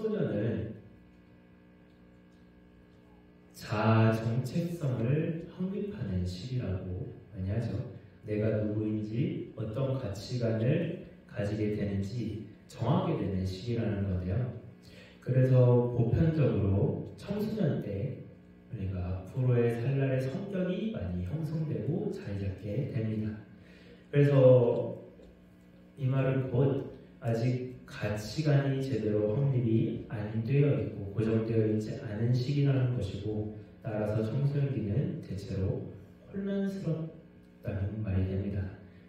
청소년은 자아 정체성을 확립하는 시기라고 많이 하죠. 내가 누구인지 어떤 가치관을 가지게 되는지 정하게 되는 시기라는 건데요. 그래서 보편적으로 청소년 때 우리가 앞으로의 살날의 성격이 많이 형성되고 자리 잡게 됩니다. 그래서 이 말은 곧 아직 가치관이 제대로 확립이 안 되어 있고 고정되어 있지 않은 시기라는 것이고, 따라서 청소년기는 대체로 혼란스럽다는 말이 됩니다.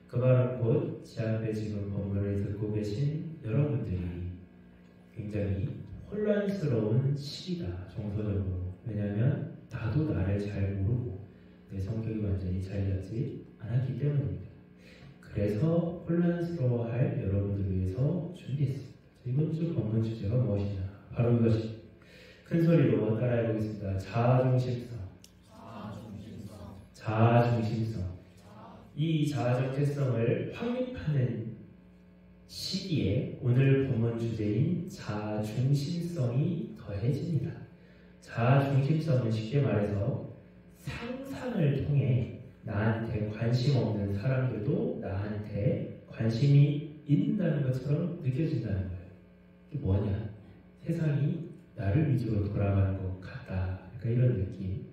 그 말은 곧 제 앞에 지금 본문을 듣고 계신 여러분들이 굉장히 혼란스러운 시기다, 정서적으로. 왜냐하면 나도 나를 잘 모르고 내 성격이 완전히 자리 잡지 않았기 때문입니다. 그래서 혼란스러워할 여러분들을 위해서 준비했습니다. 이번 주 본문 주제가 무엇이냐? 바로 이것입니다. 큰 소리로 따라해 보겠습니다. 자아중심성. 이 자아정체성을 확립하는 시기에 오늘 본문 주제인 자아중심성이 더해집니다. 자아중심성은 쉽게 말해서 상상을 통해 나한테 관심 없는 사람들도 나한테 관심이 있다는 것처럼 느껴진다는 거예요. 이게 뭐냐? 세상이 나를 위주로 돌아가는 것 같다. 그러니까 이런 느낌.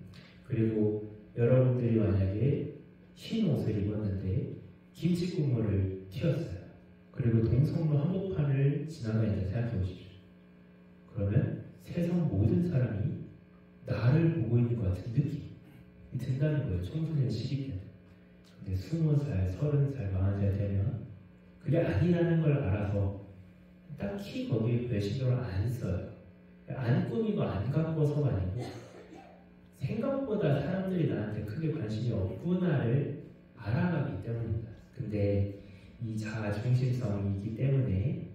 그리고 여러분들이 만약에 흰 옷을 입었는데 김치 국물을 튀었어요. 그리고 동성로 한복판을 지나다니다 생각해 보십시오. 그러면 세상 모든 사람이 나를 보고 있는 것 같은 느낌이 든다는 거예요. 청소년 시기 때는. 근데 20살, 30살, 40살 되면 그게 아니라는 걸 알아서 딱히 거기에 별 신경을 안 써요. 안 꾸미고 안 가꿔서가 아니고 생각보다 사람들이 나한테 크게 관심이 없구나를 알아가기 때문입니다. 근데 이 자아중심성이기 때문에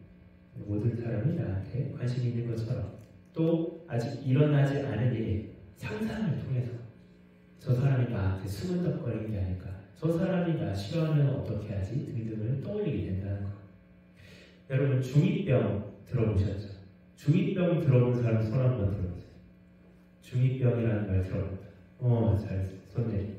모든 사람이 나한테 관심이 있는 것처럼, 또 아직 일어나지 않은 일에 상상을 통해서 저 사람이 나한테 수근덕거리는 게 아닐까, 저 사람이 나 싫어하면 어떻게 하지 등등을 떠올리게 된다는 거. 여러분 중2병 들어보셨죠? 중2병 들어본 사람 손 한번 들어보세요. 중2병이라는 말 들어본다. 잘 손 내리.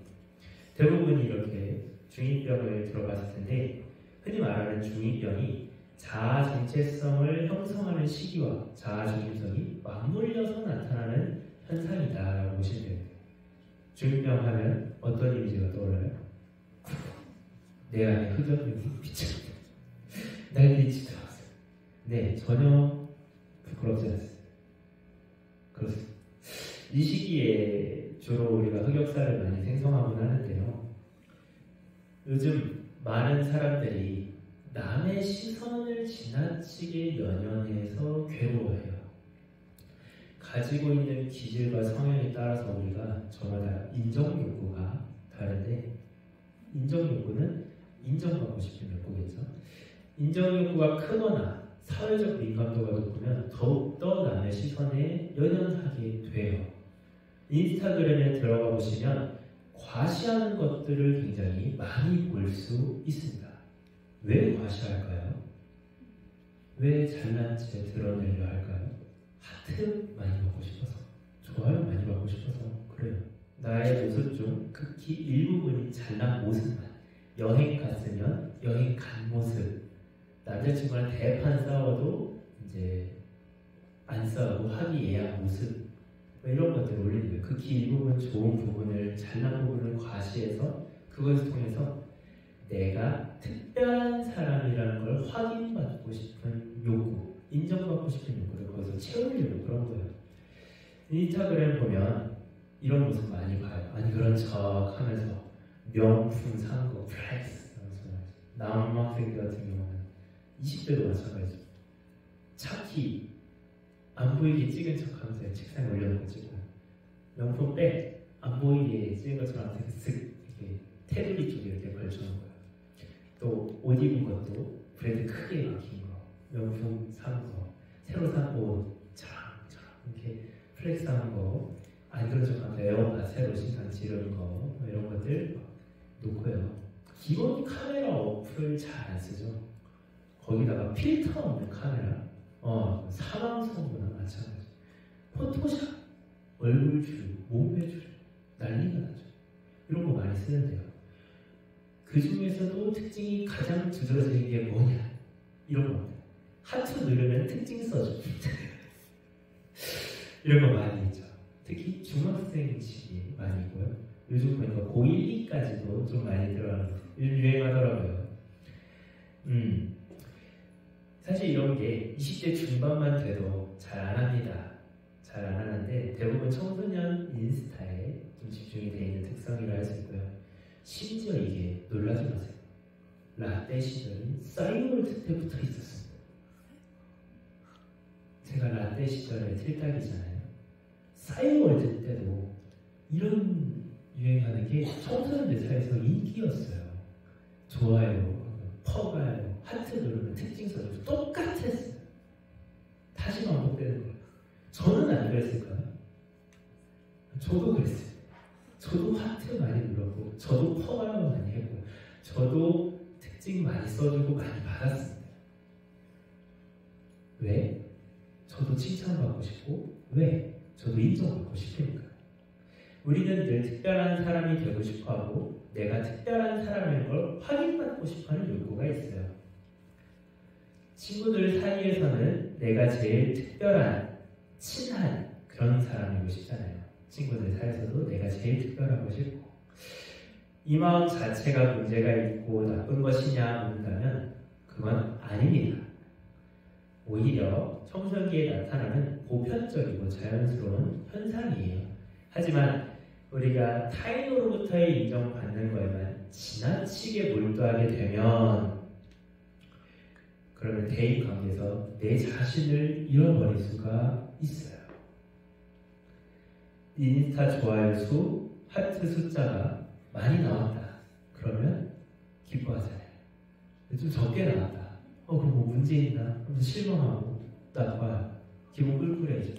대부분이 이렇게 중2병을 들어봤을 텐데, 흔히 말하는 중2병이 자아 정체성을 형성하는 시기와 자아 중심성이 맞물려서 나타나는 현상이다라고 보시면 됩니다. 중2병 하면 어떤 이미지가 떠올라요? 내 안에 흑역력이 미쳤다. 날빛이 들어왔어요. 네, 전혀 부끄럽지 않습니다. 그렇습니다. 이 시기에 주로 우리가 흑역사를 많이 생성하곤 하는데요. 요즘 많은 사람들이 남의 시선을 지나치게 연연해서 괴로워해요. 가지고 있는 기질과 성향에 따라서 우리가 저마다 인정 욕구가 다른데, 인정 욕구는 인정받고 싶은 욕구겠죠. 인정 욕구가 크거나 사회적 민감도가 높으면 더욱더 남의 시선에 연연하게 돼요. 인스타그램에 들어가 보시면 과시하는 것들을 굉장히 많이 볼 수 있습니다. 왜 과시할까요? 왜 잘난 채 드러내려 할까요? 하트 많이 받고 싶어서, 좋아요 많이 받고 싶어서 그래요. 나의 모습 중 극히 일부분이 잘난 모습만, 여행 갔으면 여행 간 모습, 남자친구랑 대판 싸워도 이제 안 싸우고 화기애애한 모습, 이런 것들을 올리는 거예요. 극히 일부분 좋은 부분을, 잘난 부분을 과시해서 그것을 통해서 내가 특별한 사람이라는 걸 확인받고 싶은 욕구, 인정받고 싶은 욕구를 거기서 채우려고 그런 거예요. 인스타그램 보면 이런 모습 많이 봐요. 아니 그런 척 하면서 명품 산 거 플렉스, 남학생 같은 경우는 20대도 마찬가지죠. 차키 안 보이게 찍은 척 하면서 책상에 올려놓고 찍고, 명품 백 안 보이게 찍은 것처럼 쓱 이렇게 테두리 쪽에 이렇게 걸쳐놓은 거예요. 또 옷 입은 것도 브랜드 크게 막힌 거, 명품 산 거, 새로 산 옷 자랑자랑 이렇게 플렉스한 거, 안 그런 척 하면서 에어팟 새로 신상 지르는 거, 이런 것들 놓고요. 기본 카메라 어플을 잘 안 쓰죠. 거기다가 필터 없는 카메라, 사망성보다 포토샵, 얼굴줄, 몸매줄 난리가 나죠. 이런 거 많이 쓰는데요. 그 중에서도 특징이 가장 두드러지는 게 뭐냐? 이런 겁니다. 하트 누르면 특징 써줘. 이런 거 많이 있죠. 특히 중학생 시기에 많이 있고요. 요즘 보니까 고1, 2까지도 좀 많이 유행하더라고요. 사실 이런 게 20대 중반만 돼도 잘 안 합니다. 잘 안 하는데 대부분 청소년 인스타에 좀 집중이 되어 있는 특성이라 할 수 있고요. 심지어 이게 놀라지 마세요. 라떼 시절인 싸이월드 때부터 있었습니다. 제가 라떼 시절에 틀딱이잖아요. 싸이월드 때도 이런 유행하는 게 청소년들 사이에서 인기였어요. 좋아요, 퍼가요, 하트 누르면 특징 써주고 똑같았어요. 다시 반복되는 거예요. 저는 안 그랬을까요? 저도 그랬어요. 저도 하트 많이 눌렀고, 저도 퍼가요 많이 했고, 저도 특징 많이 써주고 많이 받았습니다. 왜? 저도 칭찬받고 싶고, 왜? 저도 인정받고 싶으니까. 우리는 늘 특별한 사람이 되고 싶어하고 내가 특별한 사람인 걸 확인받고 싶어하는 욕구가 있어요. 친구들 사이에서는 내가 제일 특별한, 친한 그런 사람이고 싶잖아요. 친구들 사이에서도 내가 제일 특별하고 싶고. 이 마음 자체가 문제가 있고 나쁜 것이냐 묻는다면 그건 아닙니다. 오히려 청소년기에 나타나는 보편적이고 자연스러운 현상이에요. 하지만 우리가 타인으로부터의 인정받는 거에만 지나치게 몰두하게 되면 그러면 대인관계에서 내 자신을 잃어버릴 수가 있어요. 인스타 좋아요 수, 하트 숫자가 많이 나왔다. 그러면 기뻐하잖아요. 좀 적게 나왔다. 그럼 뭐 문제 있나? 실망하고 나빠요. 기분 꿀꿀해져.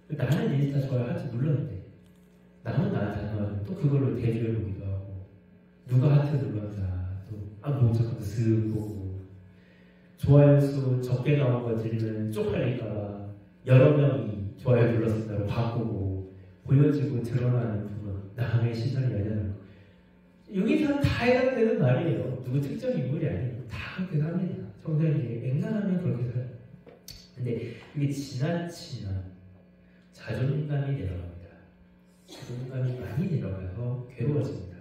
나는 인스타 좋아요 하트 눌렀는데 남은 나한테 안 나와서 또 그걸로 대조해보기도 하고 누가 하트 눌렀나 또 잠깐 슥 보고 좋아요 수 적게 나온 거 들으면 쪽팔릴까봐 여러 명이 좋아요 눌렀다고 바꾸고 보여지고 드러나는 부분 남의 시선이 열리는 거 여기서 다 해당되는 말이에요. 누구 특정 인물이 아니에요. 다 그렇게 합니다. 청소년이 앵간하면 그렇게 살아요. 근데 이게 지나치면 자존감이 내려갑니다. 자존감이 많이 내려가서 괴로워집니다.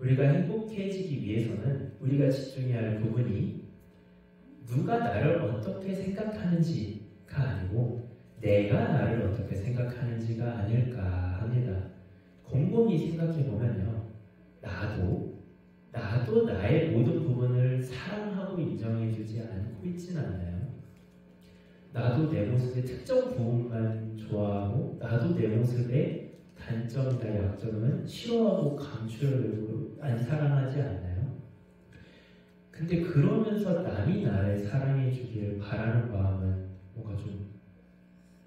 우리가 행복해지기 위해서는 우리가 집중해야 할 부분이 누가 나를 어떻게 생각하는지가 아니고 내가 나를 어떻게 생각하는지가 아닐까 합니다. 곰곰이 생각해보면요. 나도 나의 모든 부분을 사랑하고 인정해주지 않고 있진 않나요? 나도 내 모습의 특정 부분만 좋아하고 나도 내 모습의 단점이나 약점은 싫어하고 감추려고 안 사랑하지 않나요? 근데 그러면서 남이 나를 사랑해 주기를 바라는 마음은 뭔가 좀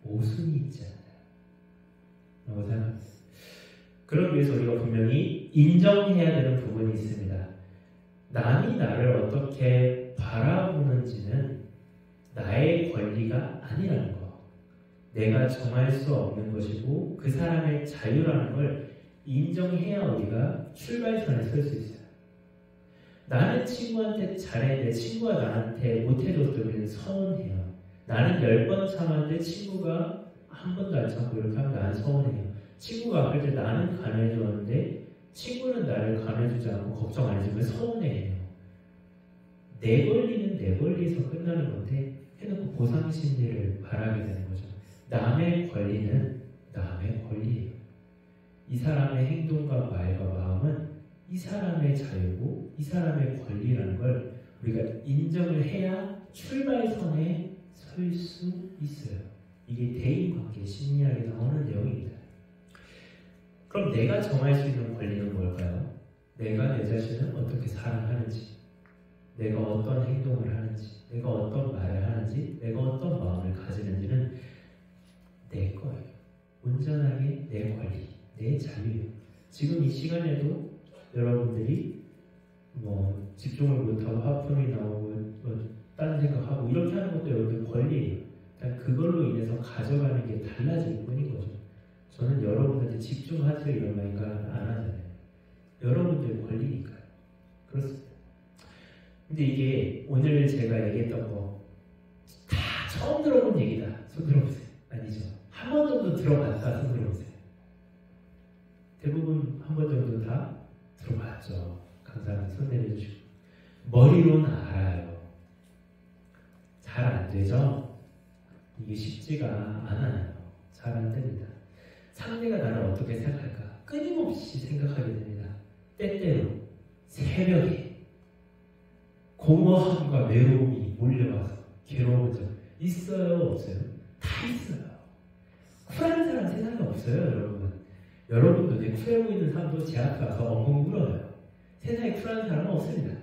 모순이 있지 않나요? 라고 생각합니다. 그러기 위해서 우리가 분명히 인정해야 되는 부분이 있습니다. 남이 나를 어떻게 바라보는지는 나의 권리가 아니라는 거. 내가 정할 수 없는 것이고 그 사람의 자유라는 걸 인정해야 우리가 출발선에 설 수 있어요. 나는 친구한테 잘해, 내 친구가 나한테 못해줘도 우리는 서운해요. 나는 10번 참았는데 친구가 한 번도 안 참고 이렇게 하면 나는 서운해요. 친구가 아플 때 나는 감해줬는데 친구는 나를 감해주지 않고 걱정 안 해주면 서운해해요. 내 권리는 내 권리에서 끝나는 건데 해놓고 보상 심리를 바라게 되는 거죠. 남의 권리는 남의 권리예요. 이 사람의 행동과 말과 마음은 이 사람의 자유고 이 사람의 권리라는 걸 우리가 인정을 해야 출발선에 설 수 있어요. 이게 대인관계 심리학에 나오는 내용입니다. 그럼 내가 정할 수 있는 권리는 뭘까요? 내가 내 자신을 어떻게 사랑하는지, 내가 어떤 행동을 하는지, 내가 어떤 말을 하는지, 내가 어떤 마음을 가지는지는 내 거예요. 온전하게 내 권리, 내 자유예요. 지금 이 시간에도 여러분들이 집중을 못하고 하품이 나오고 딴 생각하고 이렇게 하는 것도 여러분들 권리예요. 그냥 그걸로 인해서 가져가는 게 달라질 뿐인 거죠. 저는 여러분한테 집중하세요 이런 말인가 안 하잖아요. 여러분들 권리니까요. 그렇습니다. 근데 이게 오늘 제가 얘기했던 거 다 처음 들어본 얘기다. 손 들어보세요. 아니죠. 한 번 정도 들어봤다. 손 들어보세요. 대부분 한 번 정도 다 들어봤죠. 감사합니다. 손 내려주시고. 머리로는 알아요. 잘 안 되죠? 이게 쉽지가 않아요. 잘 안 됩니다. 상대가 나를 어떻게 생각할까? 끊임없이 생각하게 됩니다. 때때로 새벽에 공허함과 외로움이 몰려와서 괴로운 적 있어요? 없어요? 다 있어요. 쿨한 사람 세상에 없어요, 여러분. 여러분도 되게 쿨해 보이는 사람도 제 앞에 와서 엉엉 울어요. 세상에 쿨한 사람은 없습니다.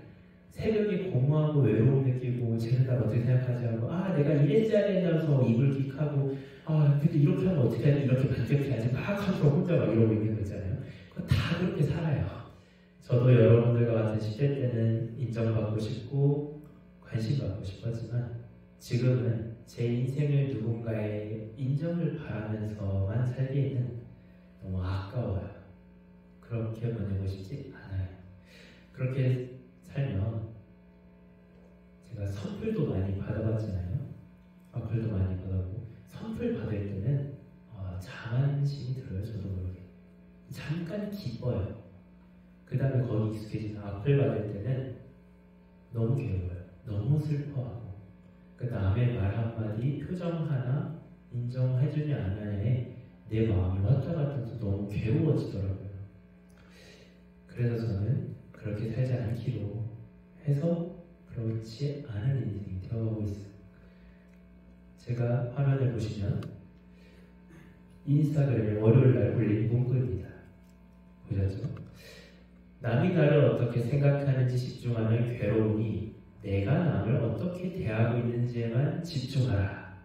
새벽에 공허하고 외로움 느끼고 쟤는 날 어떻게 생각하지 하고 내가 이랬어야 된다면서 입을 킥하고 근데 이렇게 하면 어떻게 하지? 이렇게 반격해야지 막 하면서 혼자 막 이러고 있는 거 있잖아요. 그거 다 그렇게 살아요. 저도 여러분들과 같은 10대 때는 인정받고 싶고 관심받고 싶었지만 지금은 제 인생을 누군가의 인정을 바라면서만 살기에는 너무 아까워요. 그렇게 보내고 싶지 않아요. 그렇게 살면 제가 선풀도 많이 받아봤잖아요. 악플도 많이 받았고 선풀 받을 때는 자만심이 들어요. 저도 모르게 잠깐 기뻐요. 그 다음에 거기 익숙해지면 악플 받을 때는 너무 괴로워요. 너무 슬퍼하고 그 남의 말 한마디 표정 하나 인정해주지 않냐에 내 마음이 왔다 갔다 해서 너무 괴로워지더라고요. 그래서 저는 그렇게 살지 않기로 해서 그렇지 않은 인생이 되어가고 있어요. 제가 화면을 보시면 인스타그램에 월요일날 올린 문구입니다. 보셨죠? 남이 나를 어떻게 생각하는지 집중하면 괴로우니 내가 남을 어떻게 대하고 있는지에만 집중하라.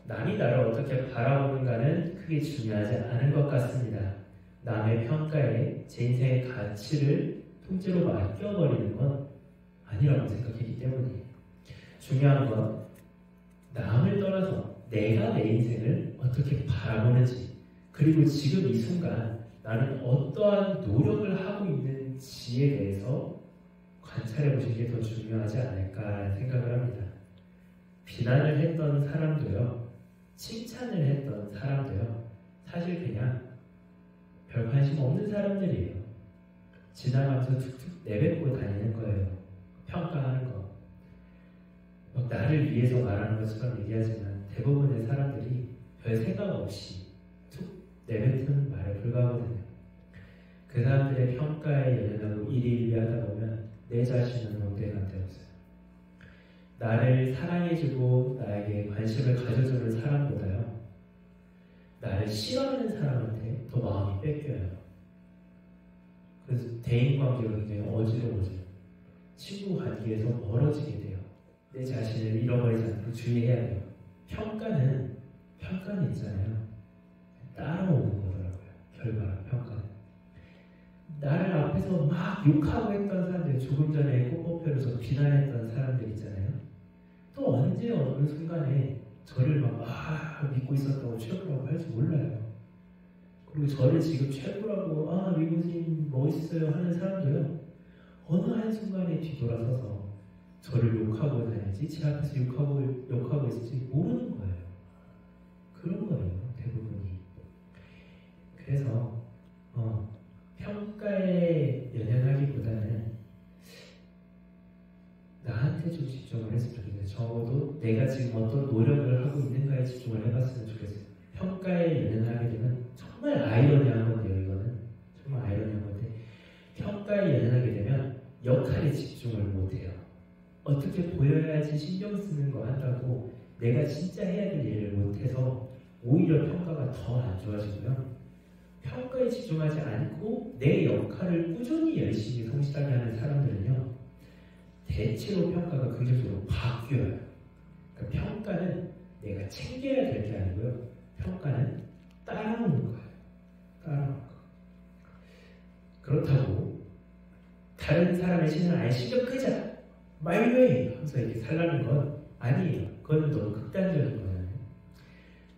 남이 나를 어떻게 바라보는가는 크게 중요하지 않은 것 같습니다. 남의 평가에 제 인생의 가치를 통째로 맡겨버리는 건 아니라고 생각했기 때문이에요. 중요한 건 남을 떠나서 내가 내 인생을 어떻게 바라보는지 그리고 지금 이 순간 나는 어떠한 노력을 하고 있는지에 대해서 관찰해 보시는 게 더 중요하지 않을까 생각을 합니다. 비난을 했던 사람도요, 칭찬을 했던 사람도요, 사실 그냥 별 관심 없는 사람들이에요. 지나가면서 툭툭 내뱉고 다니는 거예요. 평가하는 거. 막 나를 위해서 말하는 것처럼 얘기하지만 대부분의 사람들이 별 생각 없이 툭 내뱉는 말에 불과하거든요. 그 사람들의 평가에 연연하고 일일이 하다 보면 내 자신은 온데간 데 없어요. 나를 사랑해주고 나에게 관심을 가져주는 사람보다요, 나를 싫어하는 사람한테 더 마음이 뺏겨요. 그래서 대인관계가 굉장히 어지러워져요. 친구 관계에서 멀어지게 돼요. 내 자신을 잃어버리지 않도록 주의해야 돼요. 평가는 있잖아요. 따라오는 거더라고요. 결과랑 평가는. 나를 앞에서 막 욕하고 했던 사람들, 조금 전에 꽃보편에서 비난했던 사람들 있잖아요. 또 언제 어느 순간에 저를 막 믿고 있었다고 최고라고 할지 몰라요. 그리고 저를 지금 최고라고 미국인 멋있어요 하는 사람도요, 어느 한순간에 뒤돌아서서 저를 욕하고 다니지 제 앞에서 욕하고 있을지 모르는 거예요. 그런 거예요, 대부분이. 그래서 평가에 연연하기보다는 나한테 좀 집중을 했으면 좋겠어요. 적어도 내가 지금 어떤 노력을 하고 있는가에 집중을 해봤으면 좋겠어요. 평가에 연연하게 되면 정말 아이러니한 건데요. 이거는 정말 아이러니한 건데, 평가에 연연하게 되면 역할에 집중을 못해요. 어떻게 보여야지 신경 쓰는 거 한다고 내가 진짜 해야 될 일을 못해서 오히려 평가가 더 안 좋아지고요. 평가에 집중하지 않고 내 역할을 꾸준히 열심히 성실하게 하는 사람들은요, 대체로 평가가 긍정적으로 바뀌어요. 그러니까 평가는 내가 챙겨야 될 게 아니고요, 평가는 따라오는 거예요. 따라오는 거. 그렇다고 다른 사람의 신을 아예 신경 끄자, 마이웨이 하면서 이렇게 살라는 건 아니에요. 그건 너무 극단적인 거잖아요.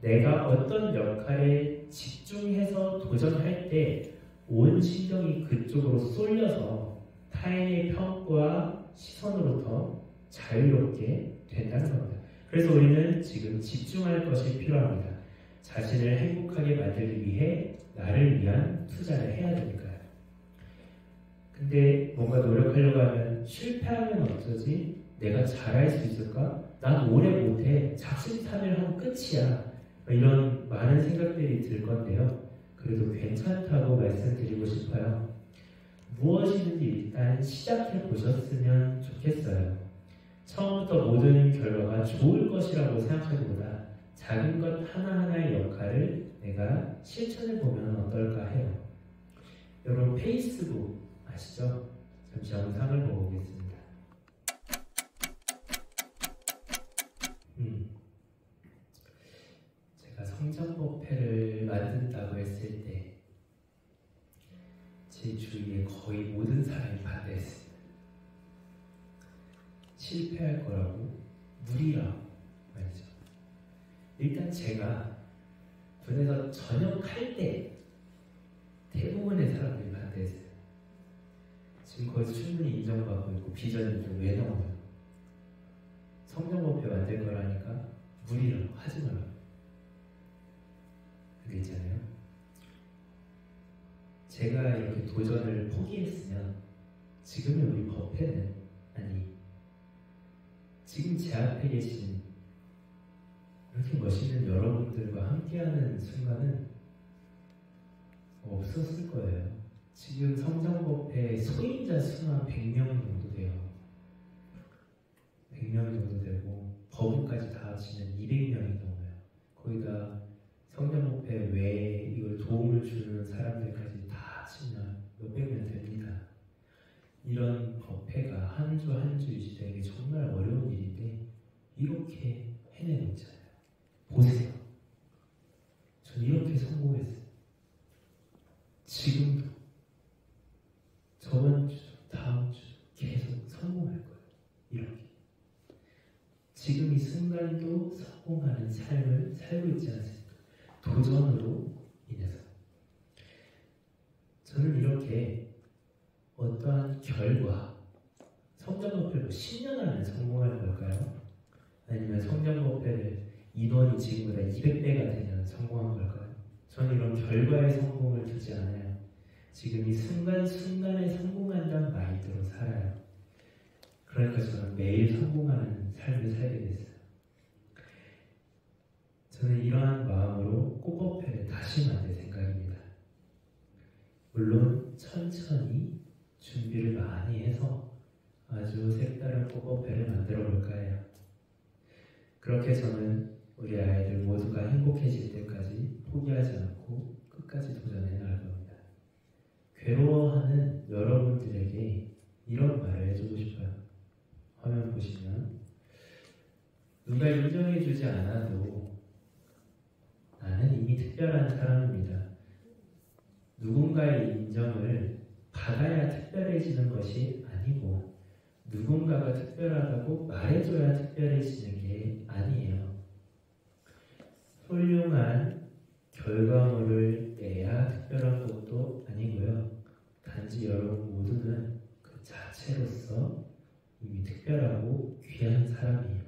내가 어떤 역할에 집중해서 도전할 때 온 신경이 그쪽으로 쏠려서 타인의 평가와 시선으로부터 자유롭게 된다는 겁니다. 그래서 우리는 지금 집중할 것이 필요합니다. 자신을 행복하게 만들기 위해 나를 위한 투자를 해야 되니까요. 근데 뭔가 노력하려고 하면 실패하면 어쩌지? 내가 잘할 수 있을까? 난 오래 못해. 작심삼일하고 끝이야. 이런 많은 생각들이 들 건데요. 그래도 괜찮다고 말씀드리고 싶어요. 무엇이든지 일단 시작해 보셨으면 좋겠어요. 처음부터 모든 결과가 좋을 것이라고 생각하기보다 작은 것 하나하나의 역할을 내가 실천해 보면 어떨까 해요. 여러분 페이스북 아시죠? 잠시 영상을 보고 오겠습니다. 제가 성장법회를 만든다고 했을 때 제 주위에 거의 모든 사람이 반대했습니다. 실패할 거라고, 무리라고 말이죠. 일단 제가 군에서 전역할 때 대부분의 사람들이 반대했어요. 지금 거기서 충분히 인정받고 있고 비전이 좀 왜 나오냐. 성장법회 만들 거라니까 무리라고 하지 말라고. 그게 있잖아요. 제가 이렇게 도전을 포기했으면 지금의 우리 법회는, 아니 지금 제 앞에 계신 이렇게 멋있는 여러분들과 함께하는 순간은 없었을 거예요. 지금 성장법회 소임자 수만 100명 정도 돼요. 100명 정도 되고 법무까지 다 합치면 200명이 넘어요. 거기다 성장법회 외에 이걸 도움을 주는 사람들까지 다 합치면 몇백 명 됩니다. 이런 법회가 한 주 한 주 유지되는 게 정말 어려운 일인데 이렇게 해내고 있잖아요. 보세요. 전 이렇게 성공했어요. 지금도 저번 주, 다음 주 계속 성공할 거예요. 이렇게. 지금 이 순간도 성공하는 삶을 살고 있지 않습니까? 도전으로 인해서. 저는 이렇게 어떠한 결과, 성장법회를 10년 안에 성공하는 걸까요? 아니면 성장법회를 인원이 지금보다 200배가 되면 성공한 걸까요? 저는 이런 결과의 성공을 두지 않아요. 지금 이 순간순간에 성공한다는 마인드로 살아요. 그러니까 저는 매일 성공하는 삶을 살게 됐어요. 저는 이러한 마음으로 꽃법회를 다시 만들 생각입니다. 물론 천천히 준비를 많이 해서 아주 색다른 꽃법회를 만들어 볼까 해요. 그렇게 저는 우리 아이들 모두가 행복해질 때까지 포기하지 않고 끝까지 도전해 나갈 겁니다. 괴로워하는 여러분들에게 이런 말을 해주고 싶어요. 화면 보시면 누가 인정해주지 않아도 나는 이미 특별한 사람입니다. 누군가의 인정을 받아야 특별해지는 것이 아니고 누군가가 특별하다고 말해줘야 특별해지는 게 아니에요. 훌륭한 결과물을 내야 특별한 것도 아니고요. 단지 여러분 모두는 그 자체로서 이미 특별하고 귀한 사람이에요.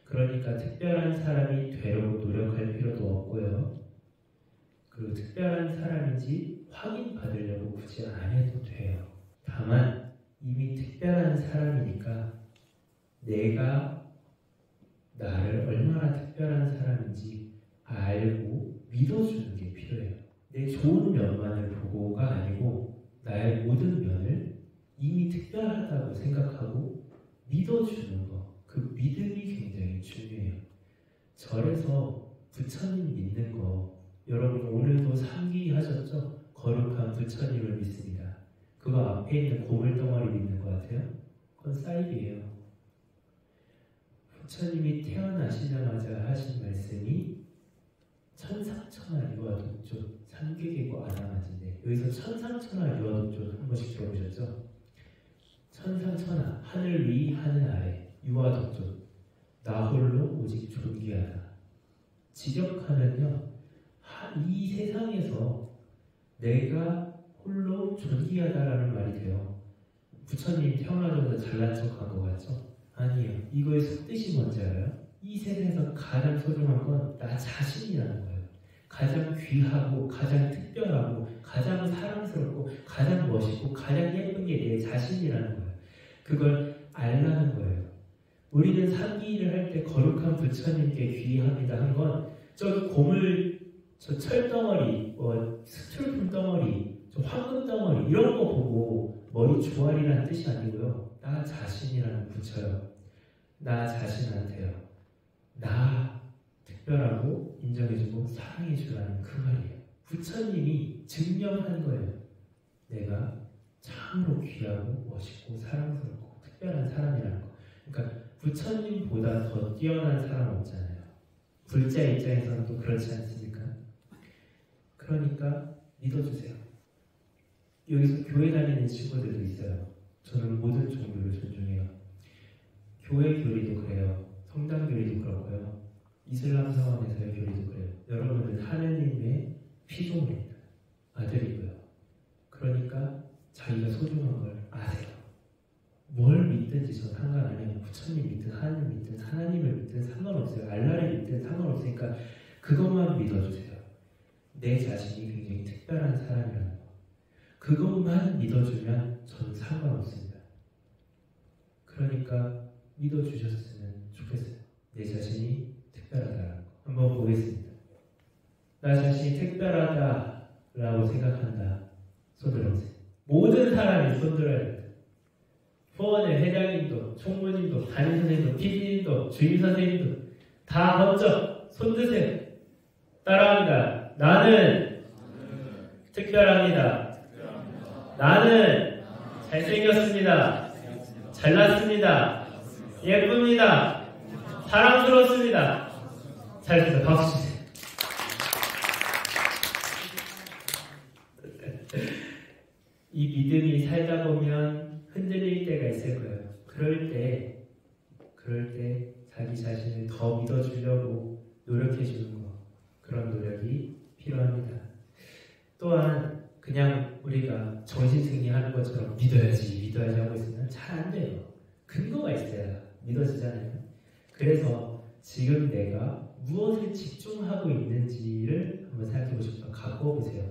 그러니까 특별한 사람이 되려고 노력할 필요도 없고요. 그리고 특별한 사람인지 확인받으려고 굳이 안 해도 돼요. 다만 이미 특별한 사람이니까 내가 나를 얼마나 특별한 사람인지 알고 믿어주는 게 필요해요. 내 좋은 면만을 보고가 아니고 나의 모든 면을 이미 특별하다고 생각하고 믿어주는 거, 그 믿음이 굉장히 중요해요. 절에서 부처님 믿는 거 여러분 오늘도 상기하셨죠? 거룩한 부처님을 믿습니다. 그거 앞에 있는 고물덩어리 믿는 것 같아요? 그건 사이비예요. 부처님이 태어나시자마자 하신 말씀이 천상천하 유아독존, 삼계계고 아나마지인데 여기서 천상천하 유아독존 한 번씩 들어보셨죠? 천상천하, 하늘 위 하늘 아래 유아독존. 나 홀로 오직 존귀하다. 직역하면요, 이 세상에서 내가 홀로 존귀하다라는 말이 돼요. 부처님 태어나자마자 잘난 척한 거 같죠? 아니에요. 이거의 속뜻이 뭔지 알아요? 이 세상에서 가장 소중한 건 나 자신이라는 거예요. 가장 귀하고 가장 특별하고 가장 사랑스럽고 가장 멋있고 가장 예쁜 게 내 자신이라는 거예요. 그걸 알라는 거예요. 우리는 삼기일을 할 때 거룩한 부처님께 귀의합니다 한 건 저기 고물, 저 철덩어리, 스툴품 덩어리, 저 황금 덩어리 이런 거 보고 머리 조아리라는 뜻이 아니고요. 나 자신이라는 부처요. 나 자신한테요. 나 특별하고 인정해주고 사랑해주라는 그 말이에요. 부처님이 증명한 거예요. 내가 참으로 귀하고 멋있고 사랑스럽고 특별한 사람이라는 거. 그러니까 부처님보다 더 뛰어난 사람 없잖아요. 불자 입장에서는 또 그렇지 않습니까? 그러니까 믿어주세요. 여기서 교회 다니는 친구들도 있어요. 저는 모든 종교를 존중해요. 교회 교리도 그래요. 성당 교리도 그렇고요. 이슬람 사원에서의 교리도 그래요. 여러분은 하느님의 피조물입니다. 아들이고요. 그러니까 자기가 소중한 걸 아세요. 뭘 믿든지 전 상관 안 해요. 부처님 믿든 하나님 믿든 하나님을 믿든 상관없어요. 알라를 믿든 상관없으니까 그것만 믿어주세요. 내 자신이 굉장히 특별한 사람이라는 거. 그것만 믿어주면 저는 상관없습니다. 그러니까 믿어주셨으면 좋겠어요. 내 자신이 특별하다는 거. 한번 보겠습니다. 나 자신이 특별하다라고 생각한다. 손 들어보세요. 모든 사람이 손 들어야 됩니다. 포원의 회장님도, 총무님도, 담임선생님도, PD님도, 주임선생님도 다 먼저 손 드세요. 따라합니다. 나는 특별합니다. 나는 잘생겼습니다. 잘났습니다. 예쁩니다. 사랑스럽습니다. 잘했습니다. 박수 주세요. 이 믿음이 살다 보면 흔들릴 때가 있을 거예요. 그럴 때 자기 자신을 더 믿어주려고 노력해주는 거, 그런 노력이 필요합니다. 또한 그냥 우리가 정신승리하는 것처럼 믿어야지 하고 있으면 잘 안 돼요. 근거가 있어야 믿어지잖아요. 그래서 지금 내가 무엇에 집중하고 있는지를 한번 생각해 보시고 갖고 보세요.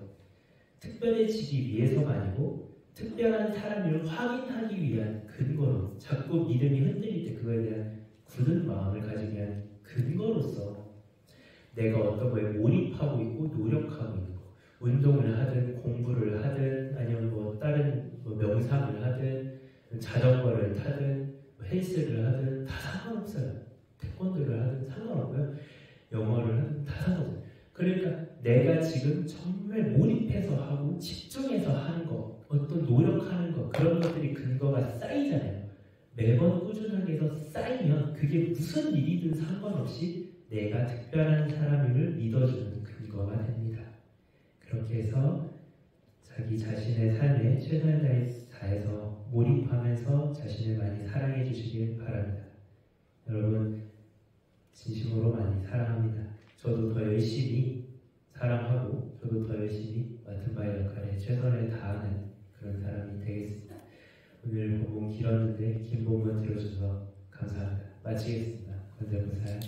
특별해지기 위해서가 아니고 특별한 사람을 확인하기 위한 근거로, 자꾸 믿음이 흔들릴 때 그거에 대한 굳은 마음을 가지기 위한 근거로서 내가 어떤 거에 몰입하고 있고 노력하고 있는 거, 운동을 하든 공부를 하든 아니면 다른 명상을 하든 자전거를 타든 헬스를 하든 다 상관없어요. 태권도를 하든 상관없고요. 영어를 하든 다 상관없어요. 그러니까 내가 지금 정말 몰입해서 하고 집중해서 하는 거, 어떤 노력하는 거, 그런 것들이 근거가 쌓이잖아요. 매번 꾸준하게 해서 쌓이면 그게 무슨 일이든 상관없이 내가 특별한 사람임을 믿어주는 근거가 됩니다. 그렇게 해서 자기 자신의 삶에 최선을 다해서 몰입하면서 자신을 많이 사랑해 주시길 바랍니다. 여러분 진심으로 많이 사랑합니다. 저도 더 열심히 사랑하고 저도 더 열심히 맡은 바의 역할에 최선을 다하는 그런 사람이 되겠습니다. 오늘 복음 길었는데 긴 복음 들어주셔서 감사합니다. 마치겠습니다. 권세보살.